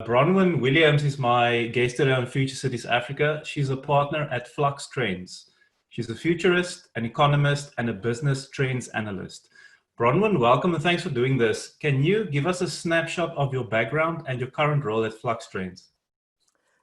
Bronwyn Williams is my guest today on Future Cities Africa. She's a partner at Flux Trends. She's a futurist, an economist, and a business trends analyst. Bronwyn, welcome and thanks for doing this. Can you give us a snapshot of your background and your current role at Flux Trends?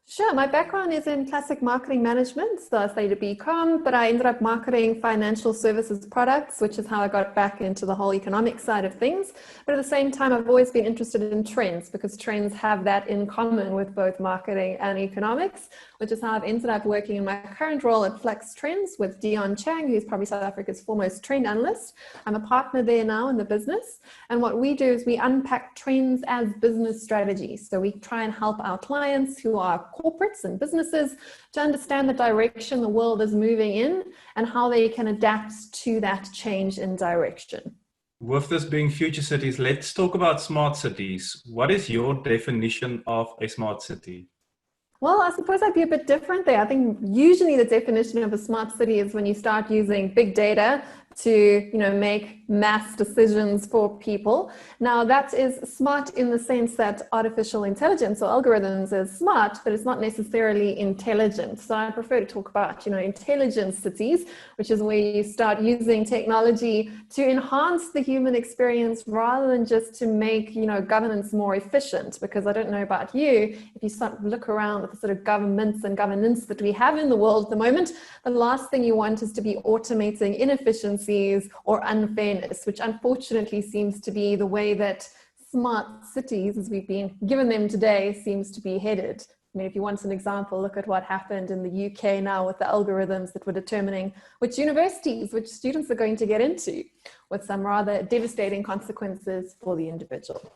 Sure. My background is in classic marketing management. So I studied at BCom, but I ended up marketing financial services products, which is how I got back into the whole economic side of things. But at the same time, I've always been interested in trends because trends have that in common with both marketing and economics, which is how I've ended up working in my current role at Flux Trends with Dion Chang, who's probably South Africa's foremost trend analyst. I'm a partner there now in the business. And what we do is we unpack trends as business strategies. So we try and help our clients who are corporates and businesses to understand the direction the world is moving in and how they can adapt to that change in direction. With this being future cities, let's talk about smart cities. What is your definition of a smart city? Well, I suppose I'd be a bit different there. I think usually the definition of a smart city is when you start using big data to, make mass decisions for people. Now, that is smart in the sense that artificial intelligence or algorithms is smart, but it's not necessarily intelligent. So I prefer to talk about, intelligent cities, which is where you start using technology to enhance the human experience rather than just to make, governance more efficient. Because I don't know about you, if you start to look around at the sort of governments and governance that we have in the world at the moment, the last thing you want is to be automating inefficiencies or unfairness, which unfortunately seems to be the way that smart cities, as we've been given them today, seems to be headed. I mean, if you want an example, look at what happened in the UK now with the algorithms that were determining which universities, which students are going to get into, with some rather devastating consequences for the individual.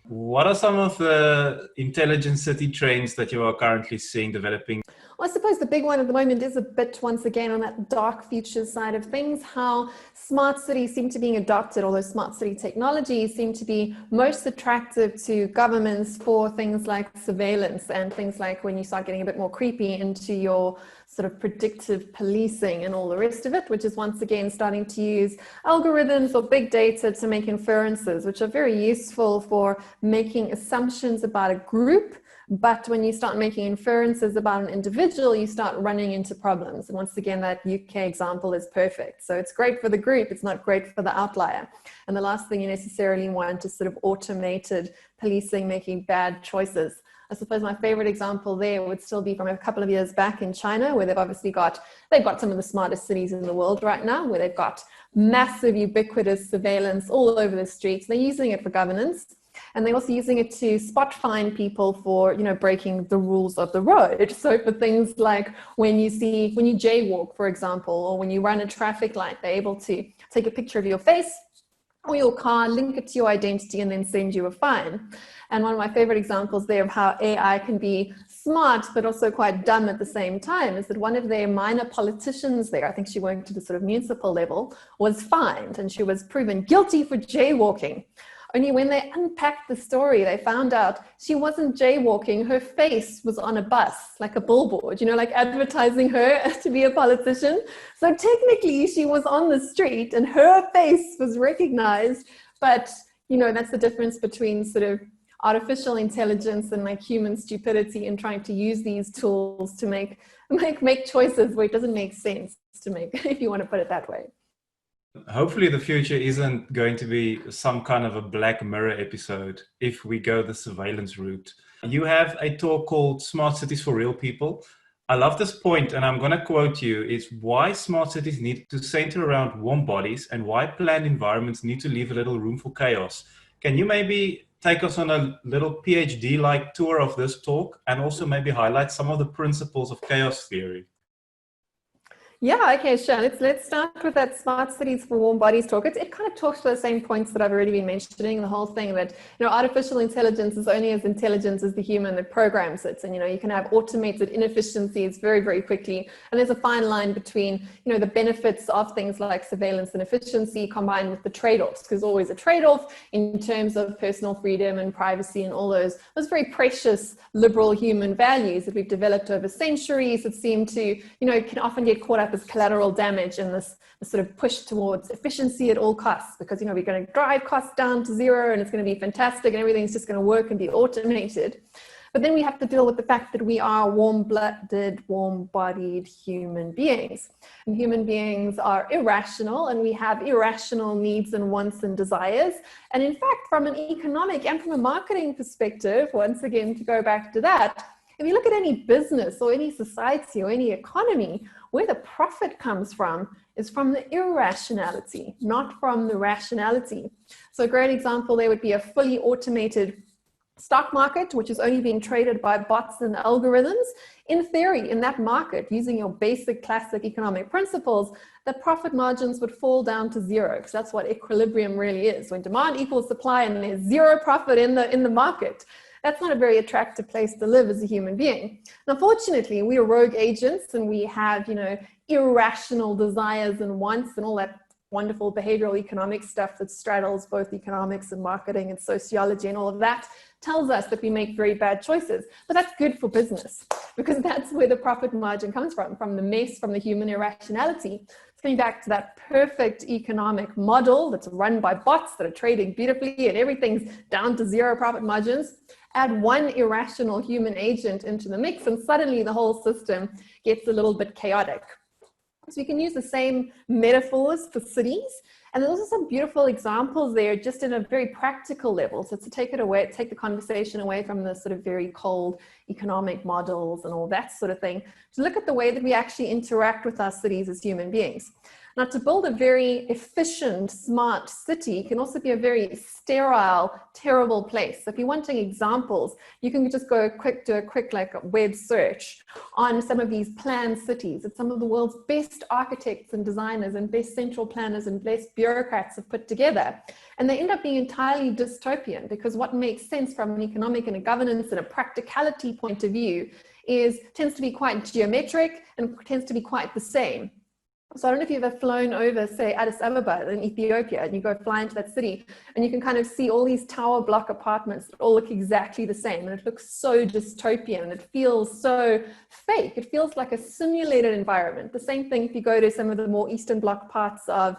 What are some of the intelligent city trends that you are currently seeing developing? Well, I suppose the big one at the moment is a bit, once again, on that dark future side of things, how smart cities seem to be being adopted, although smart city technologies seem to be most attractive to governments for things like surveillance and things like when you start getting a bit more creepy into your sort of predictive policing and all the rest of it, which is once again starting to use algorithms or big data to make inferences, which are very useful for making assumptions about a group. But when you start making inferences about an individual, you start running into problems. And once again, that UK example is perfect. So it's great for the group, it's not great for the outlier. And the last thing you necessarily want is sort of automated policing, making bad choices. I suppose my favorite example there would still be from a couple of years back in China, where they've obviously got some of the smartest cities in the world right now, where they've got massive ubiquitous surveillance all over the streets. They're using it for governance. And they're also using it to spot fine people for, breaking the rules of the road. So for things like when you jaywalk, for example, or when you run a traffic light, they're able to take a picture of your face or your car, link it to your identity, and then send you a fine. And one of my favorite examples there of how AI can be smart, but also quite dumb at the same time, is that one of their minor politicians there, I think she went to the sort of municipal level, was fined and she was proven guilty for jaywalking. Only when they unpacked the story, they found out she wasn't jaywalking. Her face was on a bus, like a billboard, like advertising her to be a politician. So technically she was on the street and her face was recognized. But, that's the difference between sort of artificial intelligence and like human stupidity and trying to use these tools to make choices where it doesn't make sense to make, if you want to put it that way. Hopefully the future isn't going to be some kind of a Black Mirror episode if we go the surveillance route. You have a talk called Smart Cities for Real People. I love this point, and I'm going to quote you. It's why smart cities need to center around warm bodies and why planned environments need to leave a little room for chaos. Can you maybe take us on a little PhD-like tour of this talk and also maybe highlight some of the principles of chaos theory? Yeah, okay, sure. Let's start with that smart cities for warm bodies talk. It kind of talks to the same points that I've already been mentioning, the whole thing that, artificial intelligence is only as intelligent as the human that programs it. And, you can have automated inefficiencies very, very quickly. And there's a fine line between, the benefits of things like surveillance and efficiency combined with the trade-offs, because always a trade-off in terms of personal freedom and privacy and all those very precious liberal human values that we've developed over centuries that seem to, can often get caught up about this collateral damage and this sort of push towards efficiency at all costs, because, we're going to drive costs down to zero and it's going to be fantastic and everything's just going to work and be automated. But then we have to deal with the fact that we are warm-blooded, warm-bodied human beings. And human beings are irrational, and we have irrational needs and wants and desires. And in fact, from an economic and from a marketing perspective, once again, to go back to that, if you look at any business or any society or any economy, where the profit comes from is from the irrationality, not from the rationality. So a great example there would be a fully automated stock market, which is only being traded by bots and algorithms. In theory, in that market, using your basic classic economic principles, the profit margins would fall down to zero, because that's what equilibrium really is. When demand equals supply and there's zero profit in the market, that's not a very attractive place to live as a human being. And unfortunately, we are rogue agents, and we have, irrational desires and wants and all that wonderful behavioral economic stuff that straddles both economics and marketing and sociology, and all of that tells us that we make very bad choices. But that's good for business, because that's where the profit margin comes from the mess, from the human irrationality. It's going back to that perfect economic model that's run by bots that are trading beautifully and everything's down to zero profit margins. Add one irrational human agent into the mix and suddenly the whole system gets a little bit chaotic. So you can use the same metaphors for cities. And there's also some beautiful examples there, just in a very practical level. So to take the conversation away from the sort of very cold economic models and all that sort of thing, to look at the way that we actually interact with our cities as human beings. Now, to build a very efficient, smart city can also be a very sterile, terrible place. So if you're wanting examples, you can just do a quick web search on some of these planned cities that some of the world's best architects and designers and best central planners and best bureaucrats have put together. And they end up being entirely dystopian, because what makes sense from an economic and a governance and a practicality point of view tends to be quite geometric and tends to be quite the same. So I don't know if you've ever flown over, say, Addis Ababa in Ethiopia, and you go fly into that city and you can kind of see all these tower block apartments that all look exactly the same, and it looks so dystopian and it feels so fake. It feels like a simulated environment. The same thing if you go to some of the more Eastern Bloc parts of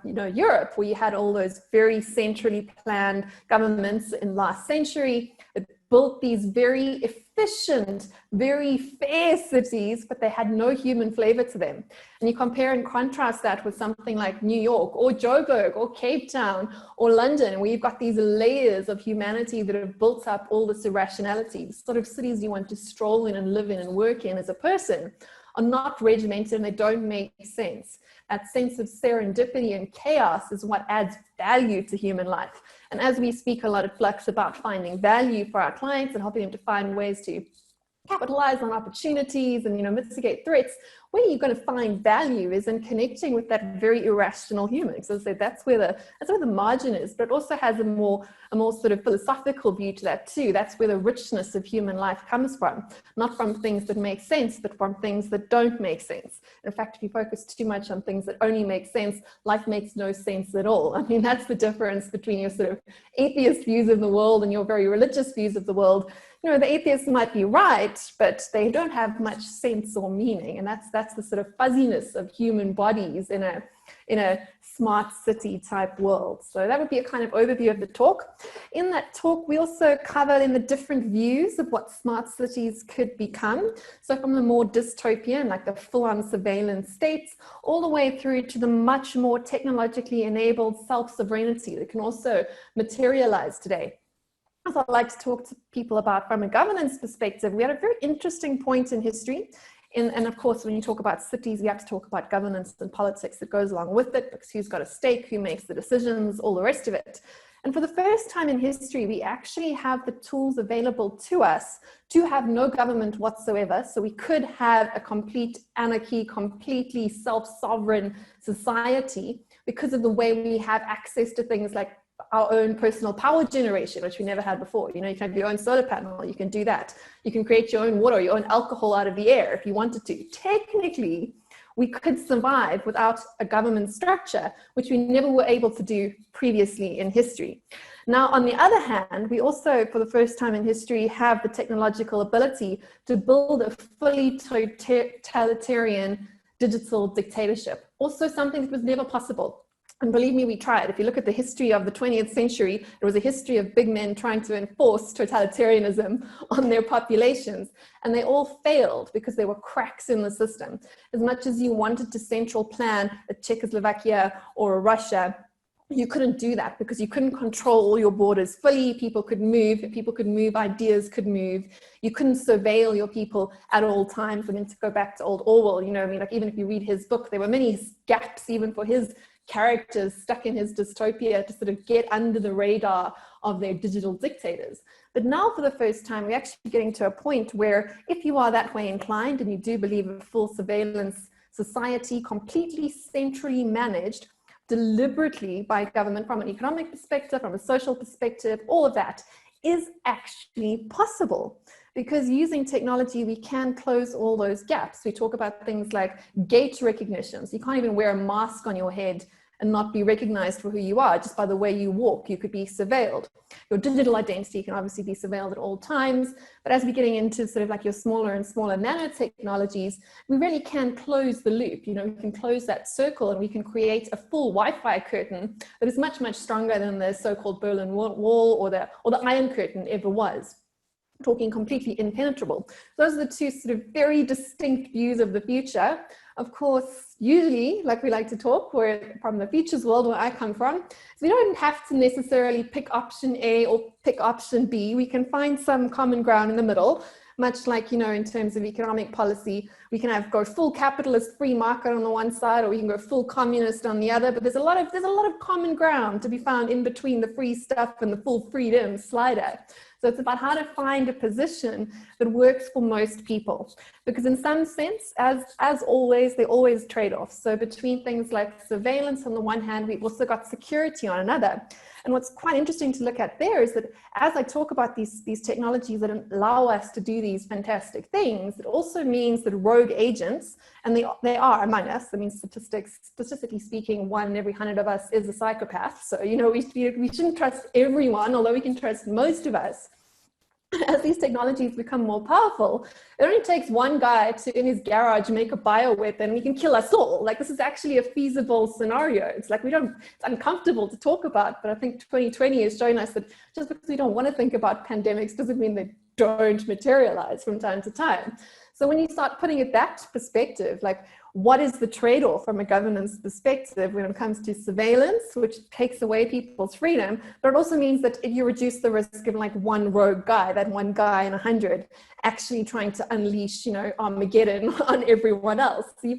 Europe, where you had all those very centrally planned governments in last century that built these very efficient, very fair cities, but they had no human flavor to them. And you compare and contrast that with something like New York or Joburg or Cape Town or London, where you've got these layers of humanity that have built up all this irrationality. The sort of cities you want to stroll in and live in and work in as a person are not regimented, and they don't make sense. That sense of serendipity and chaos is what adds value to human life. And as we speak a lot at Flux about finding value for our clients and helping them to find ways to capitalize on opportunities and mitigate threats, where you're going to find value is in connecting with that very irrational human. So that's where the margin is, but it also has a more sort of philosophical view to that too. That's where the richness of human life comes from, not from things that make sense, but from things that don't make sense. In fact, if you focus too much on things that only make sense, life makes no sense at all. I mean, that's the difference between your sort of atheist views of the world and your very religious views of the world. The atheists might be right, but they don't have much sense or meaning. And that's the sort of fuzziness of human bodies in a smart city type world. So that would be a kind of overview of the talk. In that talk, we also covered in the different views of what smart cities could become. So from the more dystopian, like the full-on surveillance states, all the way through to the much more technologically enabled self-sovereignty that can also materialize today. As I like to talk to people about from a governance perspective, we had a very interesting point in history. And of course, when you talk about cities, we have to talk about governance and politics that goes along with it, because who's got a stake, who makes the decisions, all the rest of it. And for the first time in history, we actually have the tools available to us to have no government whatsoever. So we could have a complete anarchy, completely self-sovereign society, because of the way we have access to things like our own personal power generation, which we never had before. You can have your own solar panel, you can do that. You can create your own water, your own alcohol out of the air if you wanted to. Technically, we could survive without a government structure, which we never were able to do previously in history. Now, on the other hand, we also, for the first time in history, have the technological ability to build a fully totalitarian digital dictatorship. Also something that was never possible. And believe me, we tried. If you look at the history of the 20th century, it was a history of big men trying to enforce totalitarianism on their populations. And they all failed because there were cracks in the system. As much as you wanted to central plan a Czechoslovakia or a Russia, you couldn't do that because you couldn't control all your borders fully. People could move, ideas could move. You couldn't surveil your people at all times. I mean, to go back to old Orwell, you know, I mean, like even if you read his book, there were many gaps even for his characters stuck in his dystopia to sort of get under the radar of their digital dictators. But now for the first time, we're actually getting to a point where if you are that way inclined and you do believe a full surveillance society, completely centrally managed, deliberately by government from an economic perspective, from a social perspective, all of that is actually possible. Because using technology, we can close all those gaps. We talk about things like gait recognition. So you can't even wear a mask on your head and not be recognized for who you are just by the way you walk. You could be surveilled. Your digital identity can obviously be surveilled at all times. But as we're getting into sort of like your smaller and smaller nanotechnologies, we really can close the loop. You know, we can close that circle and we can create a full Wi-Fi curtain that is much, much stronger than the so-called Berlin Wall or the Iron Curtain ever was. Talking completely impenetrable. Those are the two sort of very distinct views of the future. Of course, usually, like we like to talk, where from the futures world where I come from, so we don't have to necessarily pick option A or pick option B. We can find some common ground in the middle, much like, you know, in terms of economic policy, we can go full capitalist free market on the one side, or we can go full communist on the other. But there's a lot of common ground to be found in between the free stuff and the full freedom slider. So it's about how to find a position that works for most people. Because in some sense, as always, there are always trade-offs. So between things like surveillance on the one hand, we've also got security on another. And what's quite interesting to look at there is that as I talk about these technologies that allow us to do these fantastic things, it also means that rogue agents, and they are among us. I mean, statistically speaking, 1 in every 100 of us is a psychopath. So, you know, we shouldn't trust everyone, although we can trust most of us. As these technologies become more powerful, it only takes one guy to, in his garage, make a bioweapon. We can kill us all. Like, this is actually a feasible scenario. It's like it's uncomfortable to talk about, but I think 2020 has shown us that just because we don't want to think about pandemics doesn't mean they don't materialize from time to time. So when you start putting it that perspective, like, what is the trade-off from a governance perspective when it comes to surveillance, which takes away people's freedom, but it also means that if you reduce the risk of like one rogue guy, that one guy in 100 actually trying to unleash, you know, Armageddon on everyone else. So you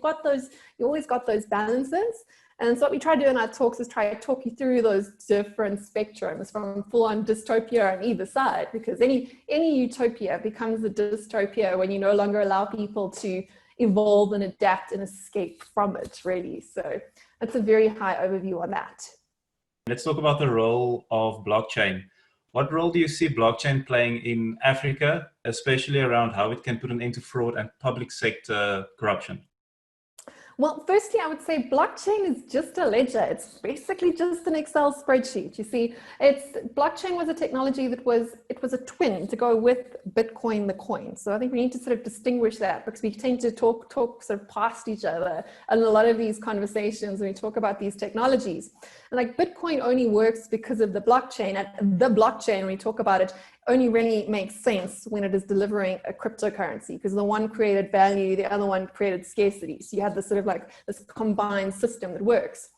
always got those balances. And so what we try to do in our talks is try to talk you through those different spectrums from full-on dystopia on either side, because any utopia becomes a dystopia when you no longer allow people to evolve and adapt and escape from it, really. So that's a very high overview on that. Let's talk about the role of blockchain. What role do you see blockchain playing in Africa, especially around how it can put an end to fraud and public sector corruption? Well, firstly, I would say blockchain is just a ledger. It's basically just an Excel spreadsheet. You see, blockchain was a technology that was a twin to go with Bitcoin, the coin. So I think we need to sort of distinguish that, because we tend to talk sort of past each other in a lot of these conversations when we talk about these technologies. And like Bitcoin only works because of the blockchain, and the blockchain, when we talk about it, only really makes sense when it is delivering a cryptocurrency, because the one created value, the other one created scarcity. So you have this sort of like this combined system that works.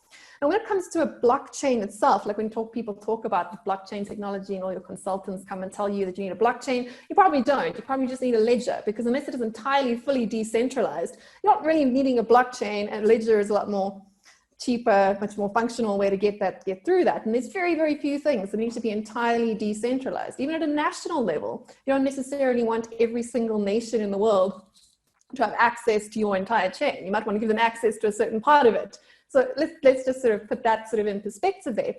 And when it comes to a blockchain itself, like when people talk about the blockchain technology and all your consultants come and tell you that you need a blockchain, you probably don't. You probably just need a ledger, because unless it is entirely fully decentralized, you're not really needing a blockchain, and ledger is a lot more cheaper, much more functional way to get through that. And there's very, very few things that need to be entirely decentralized. Even at a national level, you don't necessarily want every single nation in the world to have access to your entire chain. You might want to give them access to a certain part of it. So let's just sort of put that sort of in perspective there.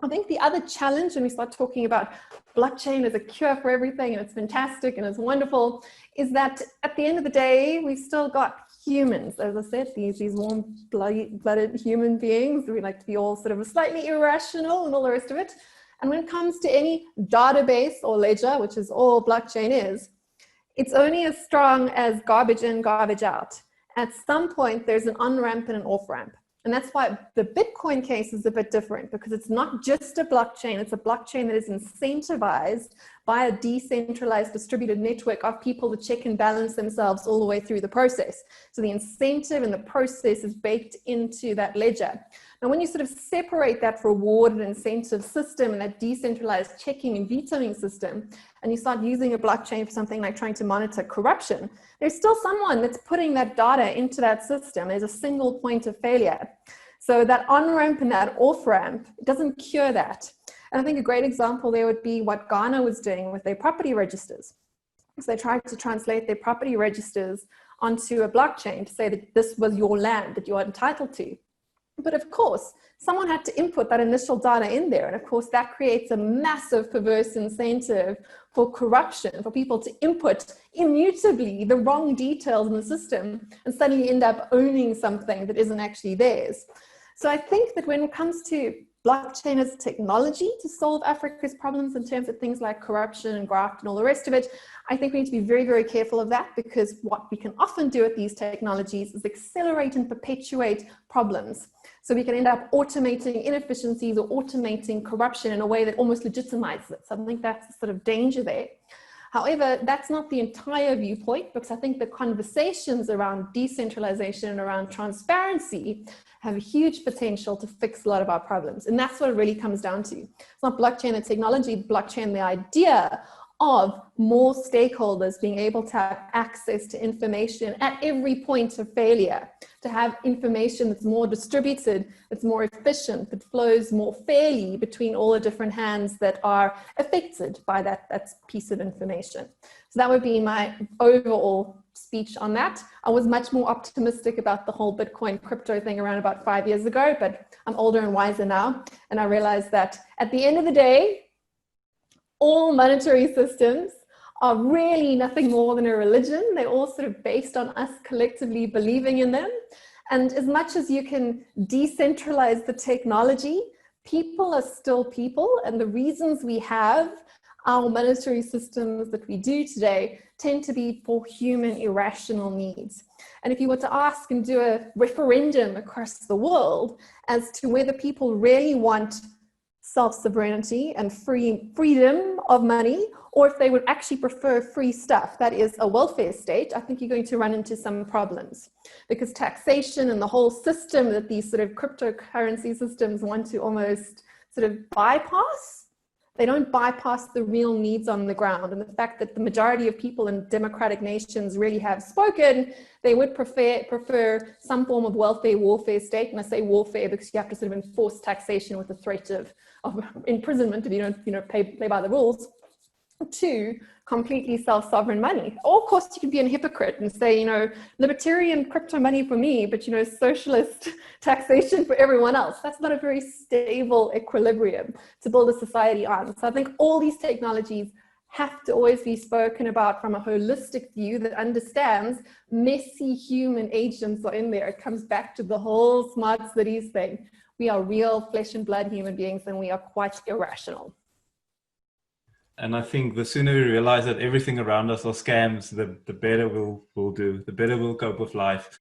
I think the other challenge when we start talking about blockchain as a cure for everything, and it's fantastic and it's wonderful, is that at the end of the day, we've still got humans. As I said, these warm-blooded human beings. We like to be all sort of slightly irrational and all the rest of it. And when it comes to any database or ledger, which is all blockchain is, it's only as strong as garbage in, garbage out. at some point there's an on-ramp and an off-ramp. And that's why the Bitcoin case is a bit different, because it's not just a blockchain, it's a blockchain that is incentivized by a decentralized distributed network of people to check and balance themselves all the way through the process. So the incentive and the process is baked into that ledger. Now, when you sort of separate that reward and incentive system and that decentralized checking and vetoing system, and you start using a blockchain for something like trying to monitor corruption, there's still someone that's putting that data into that system. There's a single point of failure. So that on-ramp and that off-ramp doesn't cure that. And I think a great example there would be what Ghana was doing with their property registers. So they tried to translate their property registers onto a blockchain to say that this was your land that you are entitled to. But of course, someone had to input that initial data in there. And of course, that creates a massive perverse incentive for corruption, for people to input immutably the wrong details in the system and suddenly end up owning something that isn't actually theirs. So I think that when it comes to blockchain as technology to solve Africa's problems in terms of things like corruption and graft and all the rest of it, I think we need to be very, very careful of that, because what we can often do with these technologies is accelerate and perpetuate problems. So we can end up automating inefficiencies or automating corruption in a way that almost legitimizes it. So I think that's the sort of danger there. However, that's not the entire viewpoint, because I think the conversations around decentralization and around transparency have a huge potential to fix a lot of our problems. And that's what it really comes down to. It's not blockchain the technology, blockchain the idea of more stakeholders being able to have access to information at every point of failure, to have information that's more distributed, that's more efficient, that flows more fairly between all the different hands that are affected by that piece of information. So that would be my overall speech on that. I was much more optimistic about the whole Bitcoin crypto thing around about 5 years ago, but I'm older and wiser now. And I realized that at the end of the day, all monetary systems are really nothing more than a religion. They're all sort of based on us collectively believing in them. And as much as you can decentralize the technology, people are still people. And the reasons we have our monetary systems that we do today tend to be for human irrational needs. And if you were to ask and do a referendum across the world as to whether people really want self-sovereignty and freedom of money, or if they would actually prefer free stuff, that is a welfare state, I think you're going to run into some problems, because taxation and the whole system that these sort of cryptocurrency systems want to almost sort of bypass, they don't bypass the real needs on the ground. And the fact that the majority of people in democratic nations really have spoken, they would prefer some form of welfare warfare state. And I say warfare because you have to sort of enforce taxation with the threat of imprisonment if you don't play by the rules, to completely self-sovereign money. Or of course you could be a hypocrite and say, libertarian crypto money for me, but socialist taxation for everyone else. That's not a very stable equilibrium to build a society on. So I think all these technologies have to always be spoken about from a holistic view that understands messy human agents are in there. It comes back to the whole smart cities thing. We are real flesh and blood human beings, and we are quite irrational. And I think the sooner we realize that everything around us are scams, the better we'll do, the better we'll cope with life.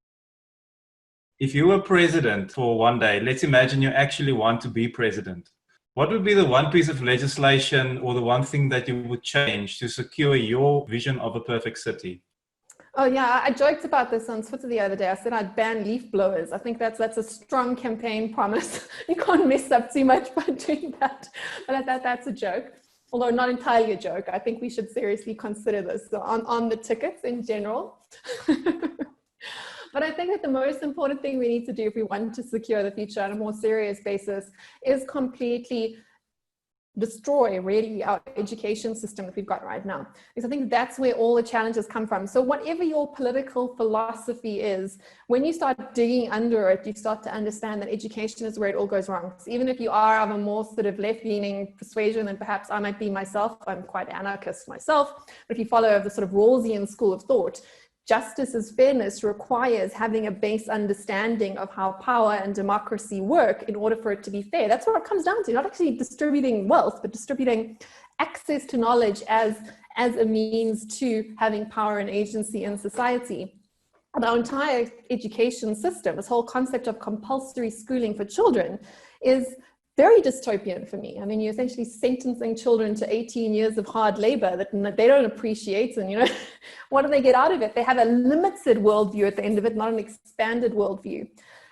If you were president for one day, let's imagine you actually want to be president. What would be the one piece of legislation or the one thing that you would change to secure your vision of a perfect city? Oh yeah, I joked about this on Twitter the other day. I said I'd ban leaf blowers. I think that's a strong campaign promise. You can't mess up too much by doing that. But that's a joke. Although not entirely a joke. I think we should seriously consider this on the tickets in general. But I think that the most important thing we need to do if we want to secure the future on a more serious basis is completely destroy really our education system that we've got right now. Because I think that's where all the challenges come from. So whatever your political philosophy is, when you start digging under it, you start to understand that education is where it all goes wrong. So even if you are of a more sort of left-leaning persuasion than perhaps I might be myself, I'm quite anarchist myself, but if you follow the sort of Rawlsian school of thought, justice as fairness requires having a base understanding of how power and democracy work in order for it to be fair. That's what it comes down to, not actually distributing wealth, but distributing access to knowledge as a means to having power and agency in society. our entire education system, this whole concept of compulsory schooling for children, is very dystopian for me. I mean, you're essentially sentencing children to 18 years of hard labor that they don't appreciate. And, you know, what do they get out of it? They have a limited worldview at the end of it, not an expanded worldview.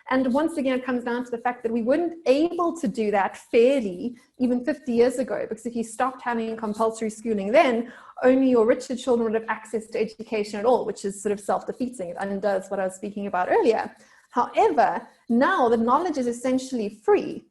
And once again, it comes down to the fact that we weren't able to do that fairly even 50 years ago, because if you stopped having compulsory schooling then, only your richer children would have access to education at all, which is sort of self-defeating. It undoes what I was speaking about earlier. However, now the knowledge is essentially free,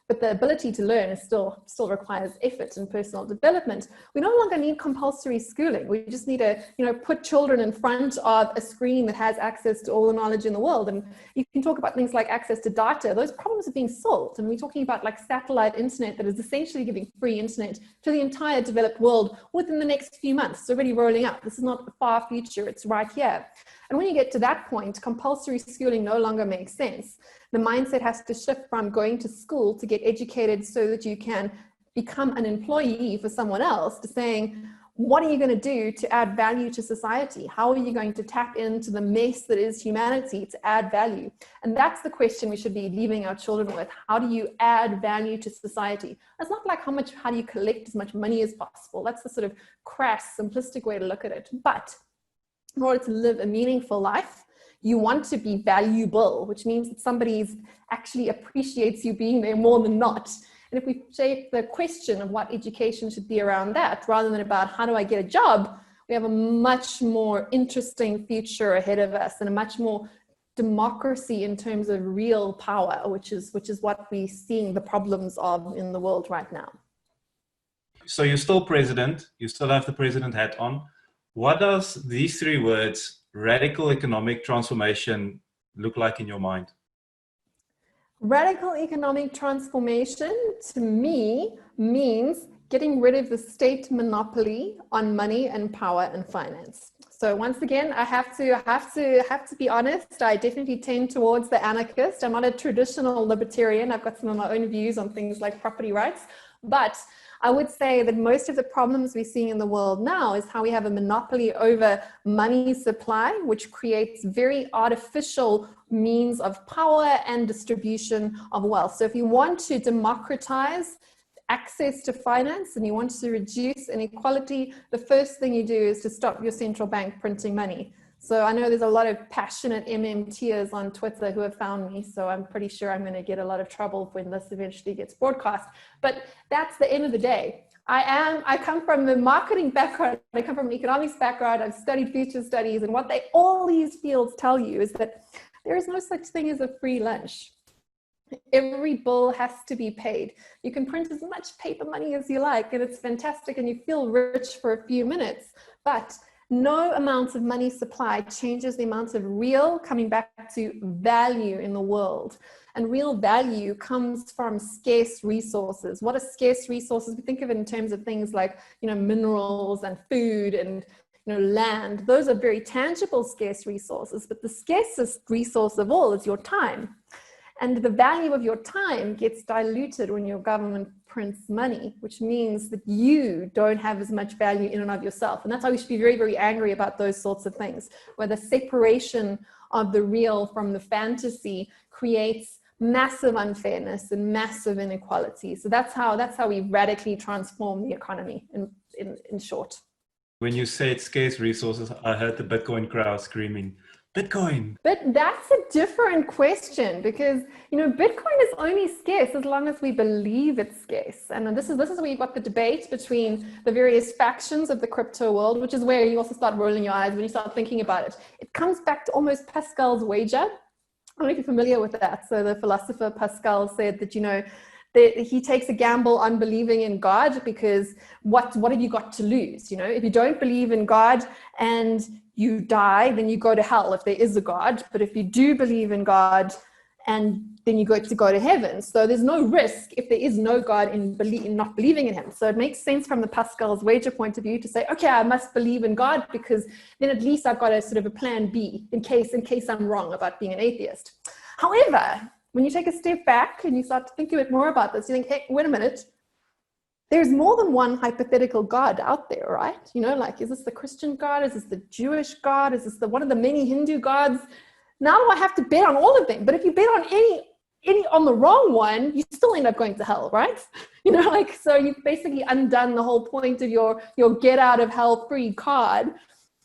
but the ability to learn is still requires effort and personal development. We no longer need compulsory schooling. We just need to, you know, put children in front of a screen that has access to all the knowledge in the world. And you can talk about things like access to data. Those problems are being solved. And we're talking about like satellite internet that is essentially giving free internet to the entire developed world within the next few months. It's already rolling out. This is not the far future. It's right here. And when you get to that point, compulsory schooling no longer makes sense. The mindset has to shift from going to school to get educated so that you can become an employee for someone else, to saying, what are you going to do to add value to society? How are you going to tap into the mess that is humanity to add value? And that's the question we should be leaving our children with. How do you add value to society? It's not like how do you collect as much money as possible? That's the sort of crass, simplistic way to look at it. But in order to live a meaningful life, you want to be valuable, which means that somebody actually appreciates you being there more than not. And if we shape the question of what education should be around that, rather than about how do I get a job, we have a much more interesting future ahead of us, and a much more democracy in terms of real power, which is what we're seeing the problems of in the world right now. So you're still president, you still have the president hat on. What does these three words, radical economic transformation, look like in your mind? Radical economic transformation to me means getting rid of the state monopoly on money and power and finance. So once again, I have to be honest. I definitely tend towards the anarchist. I'm not a traditional libertarian. I've got some of my own views on things like property rights, but I would say that most of the problems we're seeing in the world now is how we have a monopoly over money supply, which creates very artificial means of power and distribution of wealth. So if you want to democratize access to finance and you want to reduce inequality, the first thing you do is to stop your central bank printing money. So I know there's a lot of passionate MMTers on Twitter who have found me, so I'm pretty sure I'm going to get a lot of trouble when this eventually gets broadcast. But that's the end of the day. I come from a marketing background, I come from an economics background, I've studied future studies, and what all these fields tell you is that there is no such thing as a free lunch. Every bill has to be paid. You can print as much paper money as you like, and it's fantastic, and you feel rich for a few minutes, but no amount of money supply changes the amount of real, coming back to value in the world. And real value comes from scarce resources. What are scarce resources? We think of it in terms of things like, you know, minerals and food and, you know, land. Those are very tangible scarce resources, but the scarcest resource of all is your time. And the value of your time gets diluted when your government prints money, which means that you don't have as much value in and of yourself. And that's why we should be very, very angry about those sorts of things, where the separation of the real from the fantasy creates massive unfairness and massive inequality. So that's how we radically transform the economy in short. When you said scarce resources, I heard the Bitcoin crowd screaming, Bitcoin. But that's a different question, because, you know, Bitcoin is only scarce as long as we believe it's scarce. And this is where you've got the debate between the various factions of the crypto world, which is where you also start rolling your eyes when you start thinking about it. It comes back to almost Pascal's wager. I don't know if you're familiar with that. So the philosopher Pascal said that, you know, he takes a gamble on believing in God, because what have you got to lose? You know, if you don't believe in God and you die, then you go to hell if there is a God. But if you do believe in God, and then you go to heaven. So there's no risk if there is no God in not believing in him. So it makes sense from the Pascal's wager point of view to say, okay, I must believe in God, because then at least I've got a sort of a plan B in case I'm wrong about being an atheist. However, when you take a step back and you start to think a bit more about this, you think, hey, wait a minute. there's more than one hypothetical God out there, right? You know, like, is this the Christian God? Is this the Jewish God? Is this the one of the many Hindu gods? Now do I have to bet on all of them? But if you bet on any on the wrong one, you still end up going to hell, right? You know, like, so you've basically undone the whole point of your get out of hell free card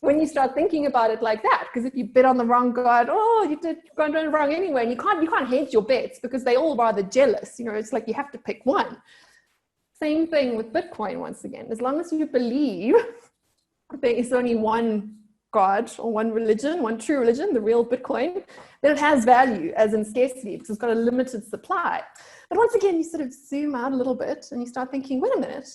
when you start thinking about it like that. Because if you bet on the wrong God, oh, you're going to wrong anyway. And you can't hedge your bets because they all rather jealous. You know, it's like you have to pick one. Same thing with Bitcoin, once again. As long as you believe there is only one God or one religion, one true religion, the real Bitcoin, then it has value, as in scarcity, because it's got a limited supply. But once again, you sort of zoom out a little bit and you start thinking, wait a minute,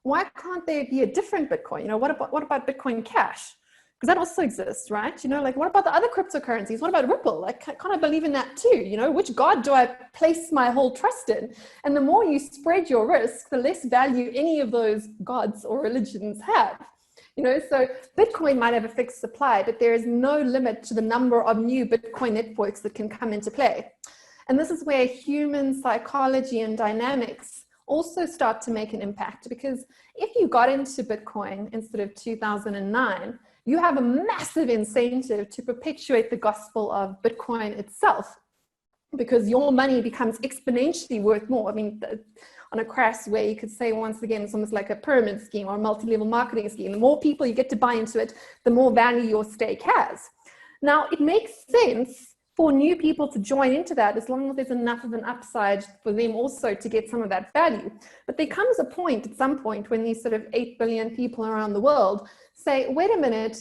why can't there be a different Bitcoin? You know, what about Bitcoin Cash? Because that also exists, right? You know, like, what about the other cryptocurrencies? What about Ripple? Like, can't I believe in that too? You know, which God do I place my whole trust in? And the more you spread your risk, the less value any of those gods or religions have. You know, so Bitcoin might have a fixed supply, but there is no limit to the number of new Bitcoin networks that can come into play. And this is where human psychology and dynamics also start to make an impact, because if you got into Bitcoin instead of 2009, you have a massive incentive to perpetuate the gospel of Bitcoin itself, because your money becomes exponentially worth more. I mean, on a crass way, you could say, once again, it's almost like a pyramid scheme or a multi-level marketing scheme. The more people you get to buy into it, the more value your stake has. Now, it makes sense for new people to join into that as long as there's enough of an upside for them also to get some of that value. But there comes a point at some point when these sort of 8 billion people around the world say, wait a minute,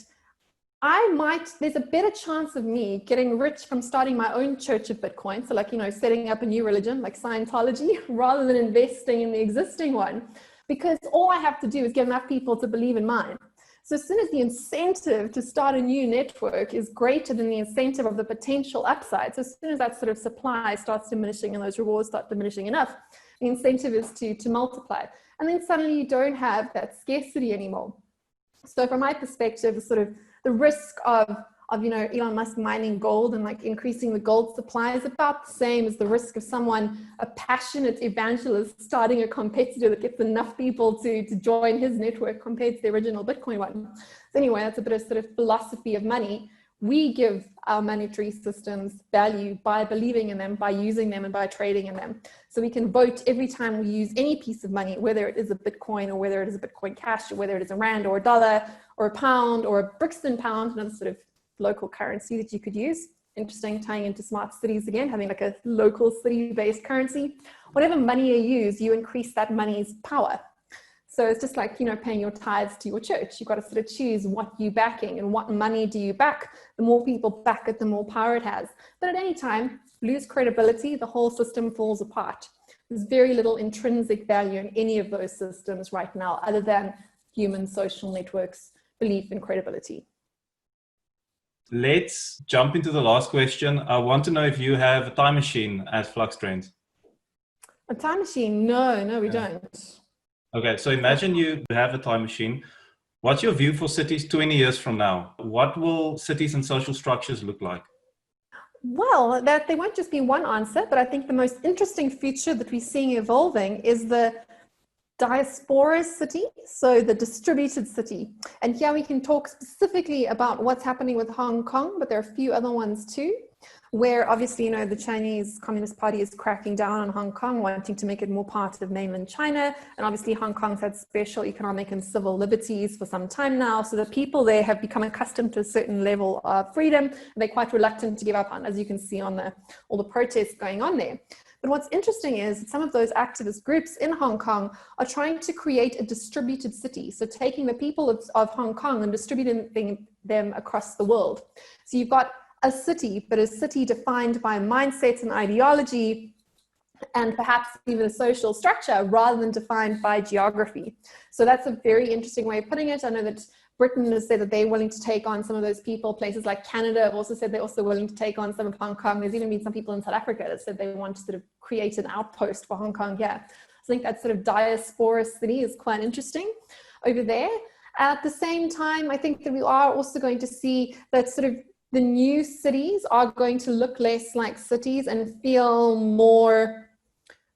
there's a better chance of me getting rich from starting my own church of Bitcoin. So like, you know, setting up a new religion like Scientology rather than investing in the existing one, because all I have to do is get enough people to believe in mine. So as soon as the incentive to start a new network is greater than the incentive of the potential upside, so as soon as that sort of supply starts diminishing and those rewards start diminishing enough, the incentive is to multiply. And then suddenly you don't have that scarcity anymore. So from my perspective, the risk of you know, Elon Musk mining gold and like increasing the gold supply is about the same as the risk of someone, a passionate evangelist, starting a competitor that gets enough people to join his network compared to the original Bitcoin one. So anyway, that's a bit of sort of philosophy of money. We give our monetary systems value by believing in them, by using them, and by trading in them. So we can vote every time we use any piece of money, whether it is a Bitcoin or whether it is a Bitcoin Cash or whether it is a rand or a dollar or a pound or a Brixton pound, another sort of local currency that you could use. Interesting, tying into smart cities again, having like a local city-based currency. Whatever money you use, you increase that money's power. So it's just like, you know, paying your tithes to your church. You've got to sort of choose what you're backing and what money do you back. The more people back it, the more power it has. But at any time, lose credibility, the whole system falls apart. There's very little intrinsic value in any of those systems right now, other than human social networks, belief and credibility. Let's jump into the last question. I want to know if you have a time machine at Flux Trends. A time machine? No, we don't. Okay, so imagine you have a time machine. What's your view for cities 20 years from now? What will cities and social structures look like? Well, there won't just be one answer, but I think the most interesting feature that we're seeing evolving is the diaspora city, so the distributed city. And here we can talk specifically about what's happening with Hong Kong, but there are a few other ones too, where obviously, you know, the Chinese Communist Party is cracking down on Hong Kong, wanting to make it more part of mainland China. And obviously Hong Kong's had special economic and civil liberties for some time now. So the people there have become accustomed to a certain level of freedom, and they're quite reluctant to give up on, as you can see on all the protests going on there. But what's interesting is that some of those activist groups in Hong Kong are trying to create a distributed city. So taking the people of Hong Kong and distributing them across the world. So you've got a city, but a city defined by mindset and ideology and perhaps even a social structure rather than defined by geography. So that's a very interesting way of putting it. I know that Britain has said that they're willing to take on some of those people. Places like Canada have also said they're also willing to take on some of Hong Kong. There's even been some people in South Africa that said they want to sort of create an outpost for Hong Kong. Yeah, I think that sort of diaspora city is quite interesting over there. At the same time, I think that we are also going to see that sort of the new cities are going to look less like cities and feel more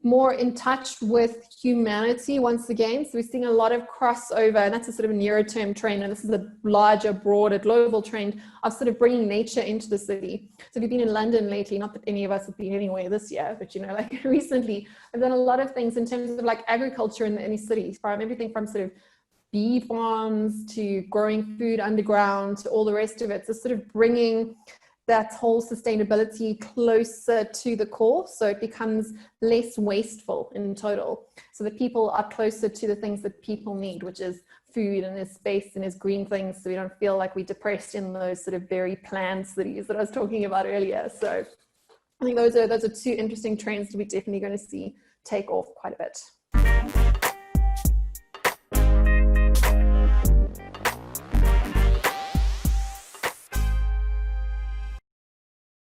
more in touch with humanity once again. So we're seeing a lot of crossover, and that's a sort of a nearer-term trend, and this is a larger, broader, global trend of sort of bringing nature into the city. So if you've been in London lately, not that any of us have been anywhere this year, but, you know, like recently, I've done a lot of things in terms of like agriculture in the inner cities, from everything from sort of bee farms to growing food underground to all the rest of it. So sort of bringing that whole sustainability closer to the core, so it becomes less wasteful in total, so that people are closer to the things that people need, which is food, and there's space, and there's green things, so we don't feel like we're depressed in those sort of very planned cities that I was talking about earlier. So I think those are two interesting trends that we're definitely going to see take off quite a bit.